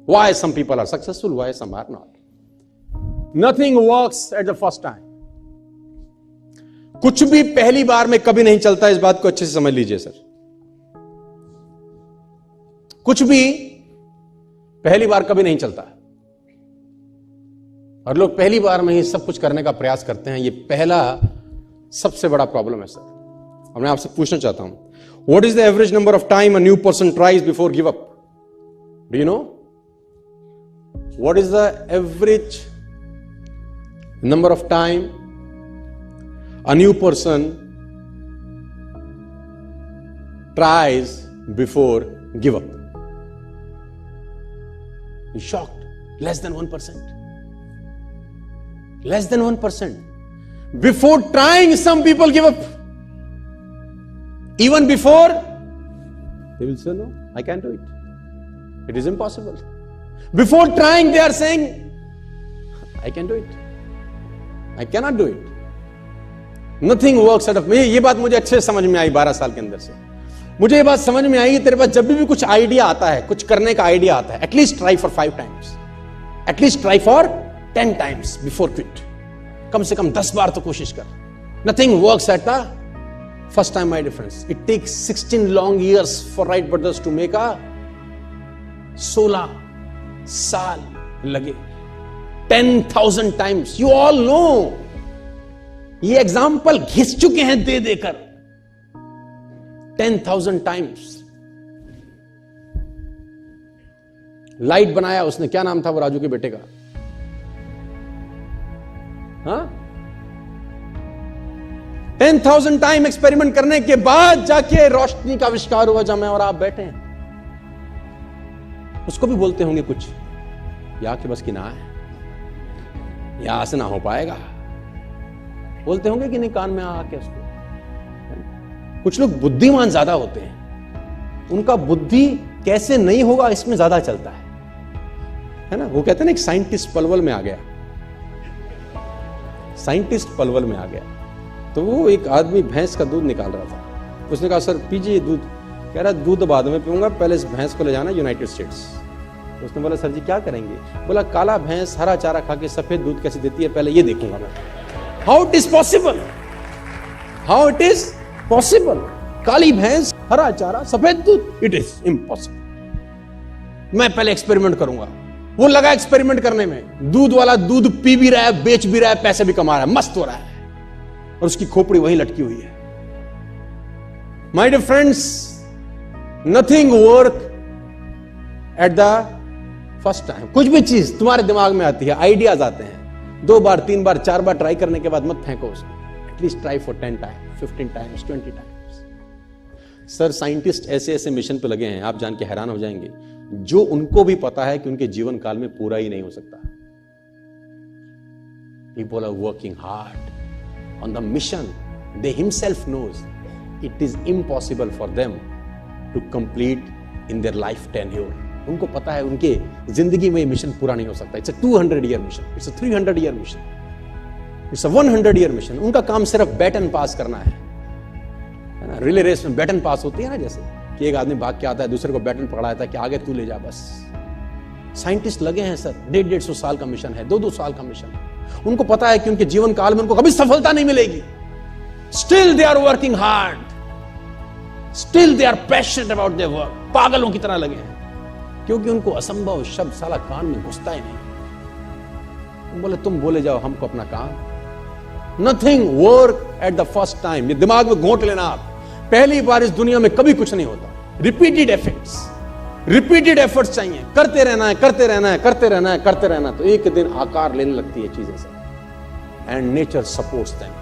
Why some people are successful, why some are not. Nothing works at the first time. कुछ भी पहली बार में कभी नहीं चलता, इस बात को अच्छे से समझ लीजिए सर। कुछ भी पहली बार कभी नहीं चलता, और लोग पहली बार में ही सब कुछ करने का प्रयास करते हैं। ये पहला सबसे बड़ा प्रॉब्लम है सर। और मैं आपसे पूछना चाहता हूं, what is the average number of time a new person tries before give up? Do you know what is the average number of time a new person tries before give up? You're shocked. Less than 1%. Less than 1%. Before trying, some people give up. Even before, they will say, no, I can't do it. It is impossible. Before trying, they are saying, I can do it. I cannot do it. Nothing works out of me. ये बात मुझे अच्छे से समझ में आई 12 साल के अंदर से। मुझे ये बात समझ में आई कि तेरे पास जब भी कुछ आइडिया आता है, कुछ करने का आइडिया आता है, at least try for 5 times, at least try for 10 times before quit. कम से कम 10 बार तो कोशिश कर। Nothing works at the first time, my dear friends. It takes 16 long years for Wright brothers to make a 16 साल लगे। 10,000 times. You all know. ये example घिस चुके हैं दे देकर 10,000 times. लाइट बनाया उसने, क्या नाम था वो राजू के बेटे का? हाँ, 10,000 टाइम एक्सपेरिमेंट करने के बाद जाके रोशनी का आविष्कार हुआ, जब मैं और आप बैठे हैं। उसको भी बोलते होंगे कुछ, या कि बस की ना है, यहां से ना हो पाएगा, बोलते होंगे कि नहीं कान में आके उसको। कुछ लोग बुद्धिमान ज्यादा होते हैं, उनका बुद्धि कैसे नहीं होगा इसमें ज्यादा चलता है ना। वो कहते हैं ना, एक साइंटिस्ट पलवल में आ गया, साइंटिस्ट पलवल में आ गया, तो वो एक आदमी भैंस का दूध निकाल रहा था। उसने कहा सर पीजिए दूध। कह रहा दूध बाद में पीऊंगा, पहले इस भैंस को ले जाना यूनाइटेड स्टेट्स। उसने बोला सर जी क्या करेंगे? बोला काला भैंस हरा चारा खा के सफेद दूध कैसे देती है, पहले ये देखूंगा मैं। How it is possible, how it is possible? काली भैंस हरा चारा सफेद दूध, इट इज इम्पॉसिबल। मैं पहले एक्सपेरिमेंट करूंगा। वो लगा एक्सपेरिमेंट करने में, दूध वाला दूध पी भी रहा है, बेच भी रहा है, पैसे भी कमा रहा है, मस्त हो रहा है, और उसकी खोपड़ी वहीं लटकी हुई है। My dear friends, nothing work at the first time. कुछ भी चीज तुम्हारे दिमाग में आती है, आइडियाज आते हैं, 2 बार 3 बार 4 बार ट्राई करने के बाद मत फेंको उसको। At least try for 10 times, 15 times, 20 times। Sir scientist ऐसे ऐसे मिशन पे लगे हैं, आप जान के हैरान हो जाएंगे, जो उनको भी पता है कि उनके जीवन काल में पूरा ही नहीं हो सकता। People are working hard on the mission. They himself knows it is impossible for them to complete in their life tenure. उनको पता है उनके जिंदगी में ये मिशन पूरा नहीं हो सकता। It's a 200-year mission, it's a 300-year mission, it's a 100-year mission. उनका काम सिर्फ बैटन पास करना है ना। रिले रेस में बैटन पास होती है ना, जैसे कि एक आदमी भाग के आता है, दूसरे को बैटन पकड़ाता है कि आगे तू ले जा बस। साइंटिस्ट लगे हैं सर, 150-150 साल का मिशन है, 2-2 साल का मिशन है। उनको पता है कि उनके जीवन काल में उनको कभी सफलता नहीं मिलेगी। Still they are working hard, still they are passionate about their work. पागलों की तरह लगे हैं, क्योंकि उनको असंभव शब्द साला कान में घुसता ही नहीं। बोले तुम बोले जाओ हमको अपना काम। Nothing work at the first time. ये दिमाग में घोंट लेना आप, पहली बार इस दुनिया में कभी कुछ नहीं होता। रिपीटेड एफर्ट्स चाहिए, करते रहना है, करते रहना है, करते रहना है, करते रहना, तो एक दिन आकार लेने लगती है चीजें सब। And nature supports them.